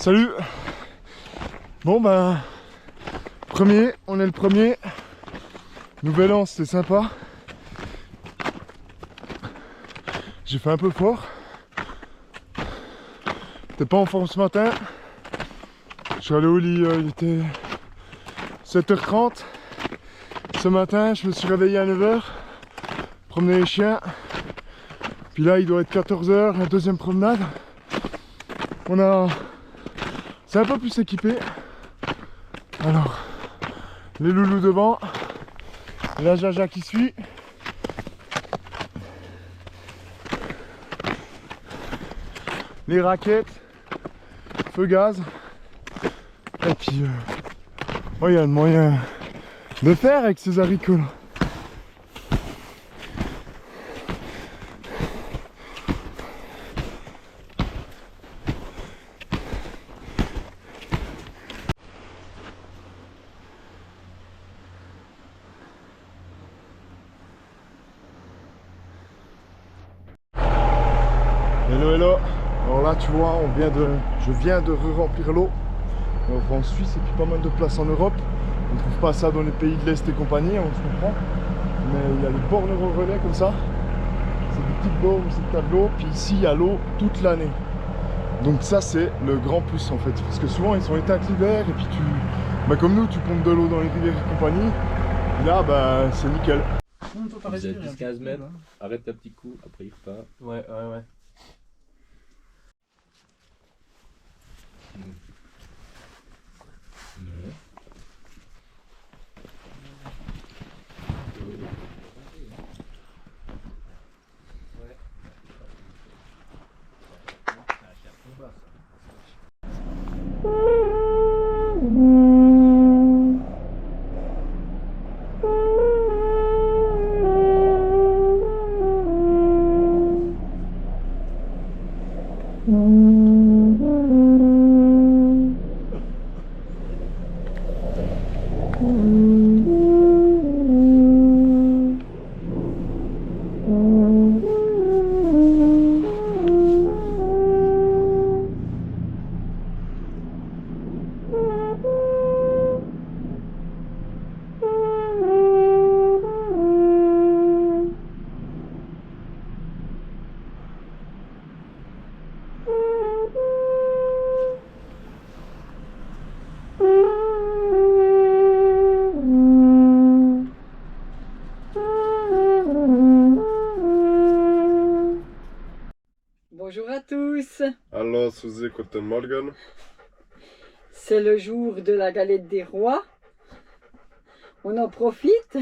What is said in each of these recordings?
Salut. Bon ben, on est le premier. Nouvel an, c'était sympa. J'ai fait un peu fort. J'étais pas en forme ce matin. Je suis allé au lit, il était 7h30. Ce matin, je me suis réveillé à 9h. Promener les chiens. Puis là, il doit être 14h, la deuxième promenade. C'est un peu plus équipé. Alors, les loulous devant. La Jaja qui suit. Les raquettes. Feu gaz. Et puis, il y a le moyen de faire avec ces haricots là. Hello hello. Alors là tu vois, je viens de remplir l'eau. On va en Suisse et puis pas mal de places en Europe. On ne trouve pas ça dans les pays de l'Est et compagnie, on se comprend. Mais il y a des bornes relais comme ça. C'est des petites bornes, c'est de l'eau. Puis ici il y a l'eau toute l'année. Donc ça c'est le grand plus en fait. Parce que souvent ils sont éteints l'hiver et puis comme nous tu pompes de l'eau dans les rivières et compagnie. Et là c'est nickel. Vous êtes 10-15 mètres, arrête ta petit coup, après il repart. Ouais. Bonjour à tous, Alors, Suzy, guten Morgen. c'est le jour de la galette des rois. On en profite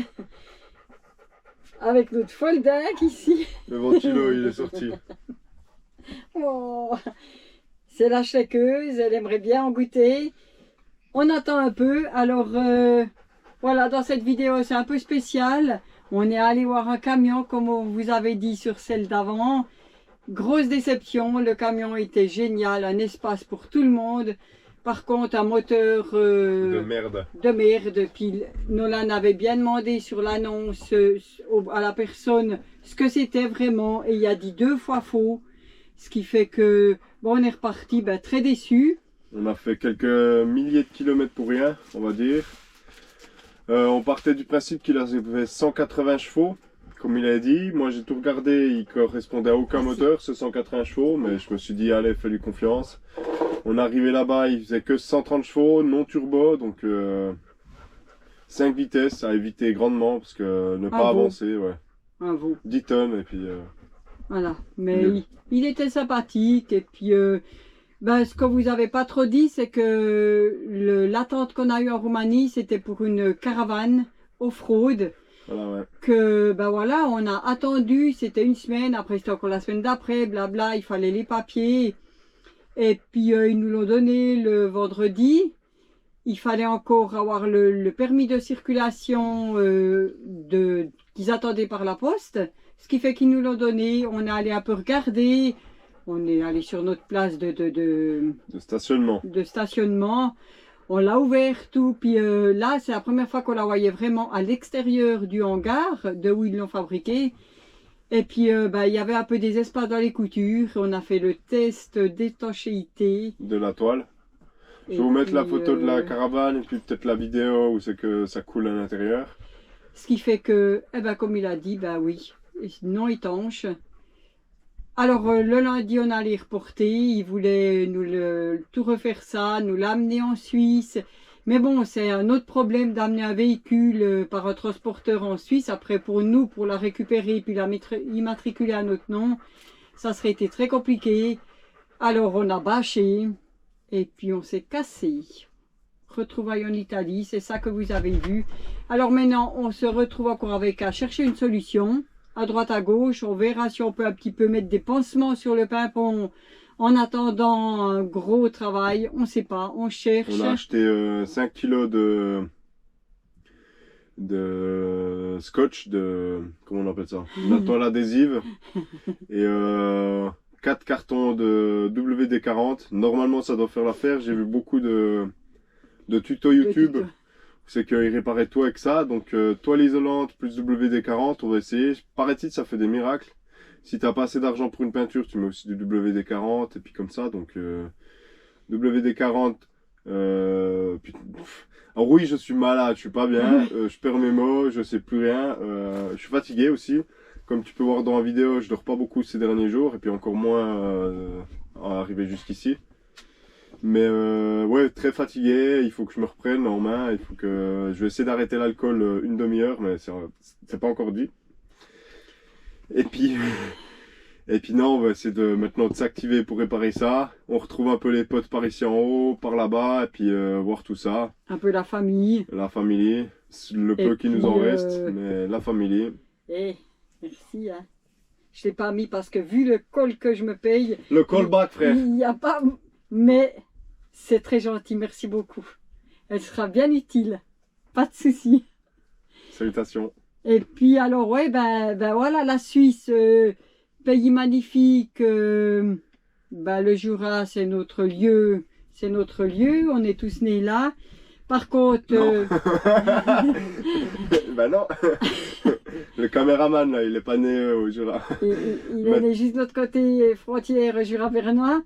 avec notre folding ici. Le ventilo, il est sorti. Oh, c'est la chèqueuse, elle aimerait bien en goûter. On attend un peu, alors voilà, dans cette vidéo c'est un peu spécial. On est allé voir un camion comme on vous avait dit sur celle d'avant. Grosse déception, le camion était génial, un espace pour tout le monde. Par contre, un moteur De merde. Puis Nolan avait bien demandé sur l'annonce à la personne ce que c'était vraiment et il a dit 2 fois faux. Ce qui fait que bon, on est reparti très déçu. On a fait quelques milliers de kilomètres pour rien, on va dire. On partait du principe qu'il avait 180 chevaux. Comme il a dit, moi j'ai tout regardé, il correspondait à aucun moteur, ce 180 chevaux, mais je me suis dit, allez, fais-lui confiance. On est arrivé là-bas, il faisait que 130 chevaux, non turbo, donc 5 vitesses, à éviter grandement, parce que ne pas avancer, ouais. Un veau. 10 tonnes, et puis... Voilà, mais il était sympathique, et puis ce que vous n'avez pas trop dit, c'est que l'attente qu'on a eue en Roumanie, c'était pour une caravane off-road. Voilà, ouais. Que voilà, on a attendu, c'était une semaine, après c'était encore la semaine d'après, blabla, il fallait les papiers. Et puis ils nous l'ont donné le vendredi. Il fallait encore avoir le permis de circulation qu'ils attendaient par la poste. Ce qui fait qu'ils nous l'ont donné, on est allé un peu regarder. On est allé sur notre place de stationnement. On l'a ouvert tout, puis là c'est la première fois qu'on la voyait vraiment à l'extérieur du hangar, de où ils l'ont fabriqué. Et puis il y avait un peu des espaces dans les coutures, on a fait le test d'étanchéité. De la toile. Je vais vous mettre la puis, photo de la caravane et puis peut-être la vidéo où c'est que ça coule à l'intérieur. Ce qui fait que, eh ben, comme il a dit, ben oui, non étanche. Alors le lundi, on allait reporter, il voulait tout refaire ça, nous l'amener en Suisse. Mais bon, c'est un autre problème d'amener un véhicule par un transporteur en Suisse. Après, pour nous, pour la récupérer puis l'immatriculer à notre nom, ça serait été très compliqué. Alors on a bâché et puis on s'est cassé. Retrouvailles en Italie, c'est ça que vous avez vu. Alors maintenant, on se retrouve encore avec à chercher une solution. À droite, à gauche, on verra si on peut un petit peu mettre des pansements sur le pimpon en attendant un gros travail. On ne sait pas, on cherche. On a acheté 5 kilos de scotch, comment on appelle ça, de la toile adhésive et 4 cartons de WD-40. Normalement, ça doit faire l'affaire. J'ai vu beaucoup de tutos YouTube. C'est qu'ils réparaient tout avec ça, donc toile isolante plus WD-40, on va essayer. Paraît-il, ça fait des miracles. Si t'as pas assez d'argent pour une peinture, tu mets aussi du WD-40 et puis comme ça, donc WD-40. Alors oui, je suis malade, je suis pas bien, je perds mes mots, je sais plus rien, je suis fatigué aussi. Comme tu peux voir dans la vidéo, je dors pas beaucoup ces derniers jours et puis encore moins à arriver jusqu'ici. Mais ouais, très fatigué, il faut que je me reprenne en main, il faut que je vais essayer d'arrêter l'alcool une demi-heure, mais c'est pas encore dit. Et puis non, on va essayer maintenant de s'activer pour réparer ça. On retrouve un peu les potes par ici en haut, par là-bas, et puis voir tout ça. Un peu la famille. La famille, le peu qui nous en reste, mais la famille. Eh, merci. Hein. Je l'ai pas mis parce que vu le col que je me paye. Le callback, frère. Il n'y a pas. Mais c'est très gentil, merci beaucoup. Elle sera bien utile. Pas de souci. Salutations. Et puis alors ouais, ben voilà la Suisse, pays magnifique. Le Jura, c'est notre lieu. C'est notre lieu. On est tous nés là. Par contre. Ben non. Le caméraman là, il est pas né au Jura. Il est né juste de l'autre côté frontière Jura-Bernois.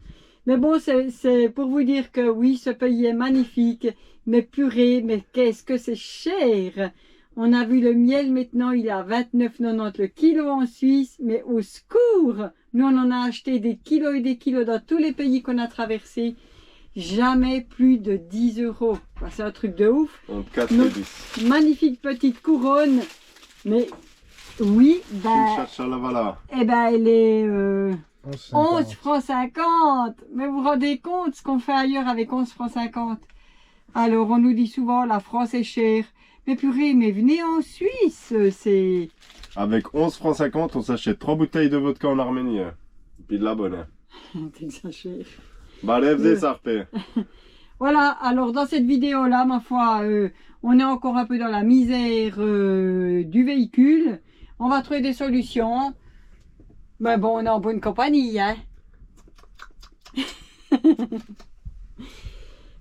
Mais bon, c'est pour vous dire que oui, ce pays est magnifique, mais purée, mais qu'est-ce que c'est cher! On a vu le miel, maintenant il est à 29,90 le kilo en Suisse, mais au secours! Nous on en a acheté des kilos et des kilos dans tous les pays qu'on a traversés. Jamais plus de 10 €. C'est un truc de ouf. Entre 4 et 10. Magnifique petite couronne, mais oui, eh ben elle est... 11 francs 50. Mais vous vous rendez compte ce qu'on fait ailleurs avec 11 francs 50. Alors on nous dit souvent la France est chère. Mais purée, mais venez en Suisse, c'est... Avec 11 francs 50, on s'achète 3 bouteilles de vodka en Arménie. Hein. Puis de la bonne. Hein. T'exagères. Bah lève ça repère. Voilà, alors dans cette vidéo-là, ma foi, on est encore un peu dans la misère du véhicule. On va trouver des solutions. Mais bon, on est en bonne compagnie, hein.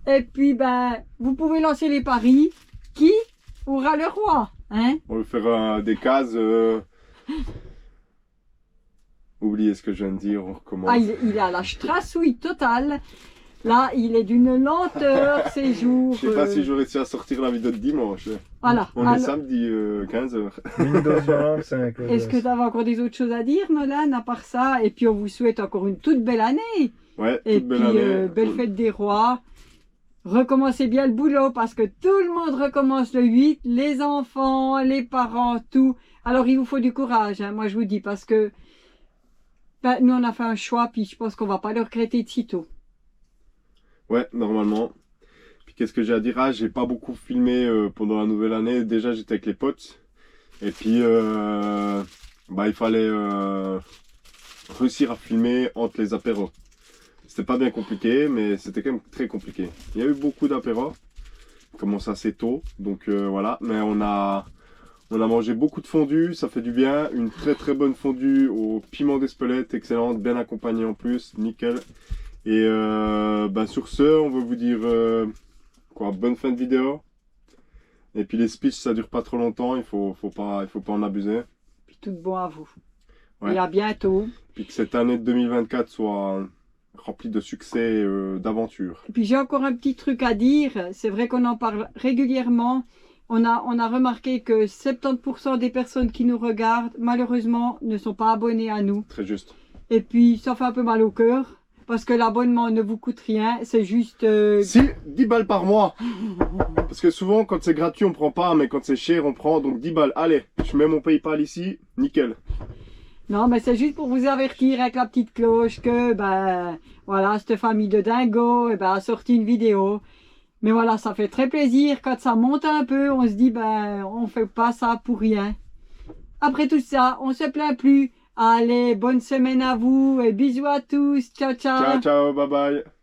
Et puis, ben, vous pouvez lancer les paris. Qui aura le roi, hein? On va faire des cases. Oubliez ce que je viens de dire, on recommence. Ah, il est à la strassouille totale. Là, il est d'une lenteur ces jours. Je sais pas si j'aurais réussi à sortir la vidéo de dimanche. Voilà. On est samedi 15h. Windows 25. Est-ce que tu avais encore des autres choses à dire, Nolan, à part ça? Et puis on vous souhaite encore une toute belle année. Ouais, et toute puis belle année. belle fête des rois. Recommencez bien le boulot parce que tout le monde recommence le 8, les enfants, les parents, tout. Alors il vous faut du courage, hein, moi je vous dis, parce que ben, nous on a fait un choix, puis je pense qu'on va pas le regretter de sitôt. Ouais, normalement. Puis qu'est-ce que j'ai à dire? Ah, j'ai pas beaucoup filmé pendant la nouvelle année. Déjà, j'étais avec les potes. Et puis, il fallait réussir à filmer entre les apéros. C'était pas bien compliqué, mais c'était quand même très compliqué. Il y a eu beaucoup d'apéros. On commence assez tôt, donc voilà. Mais on a mangé beaucoup de fondue, ça fait du bien. Une très très bonne fondue au piment d'Espelette, excellente, bien accompagnée en plus, nickel. Et sur ce, on veut vous dire bonne fin de vidéo. Et puis les speeches, ça dure pas trop longtemps, il faut pas en abuser. Puis tout bon à vous. Ouais. Et à bientôt. Puis que cette année de 2024 soit rempli de succès, d'aventures. Et puis j'ai encore un petit truc à dire. C'est vrai qu'on en parle régulièrement. On a remarqué que 70% des personnes qui nous regardent, malheureusement, ne sont pas abonnées à nous. Très juste. Et puis ça fait un peu mal au cœur. Parce que l'abonnement ne vous coûte rien. C'est juste... Si, 10 balles par mois. Parce que souvent, quand c'est gratuit, on prend pas. Mais quand c'est cher, on prend. Donc 10 balles. Allez, je mets mon PayPal ici. Nickel. Non, mais c'est juste pour vous avertir avec la petite cloche que, ben, voilà, cette famille de dingos, eh ben, a sorti une vidéo. Mais voilà, ça fait très plaisir. Quand ça monte un peu, on se dit, ben, on fait pas ça pour rien. Après tout ça, on se plaint plus. Allez, bonne semaine à vous et bisous à tous. Ciao, ciao. Ciao, ciao, bye bye.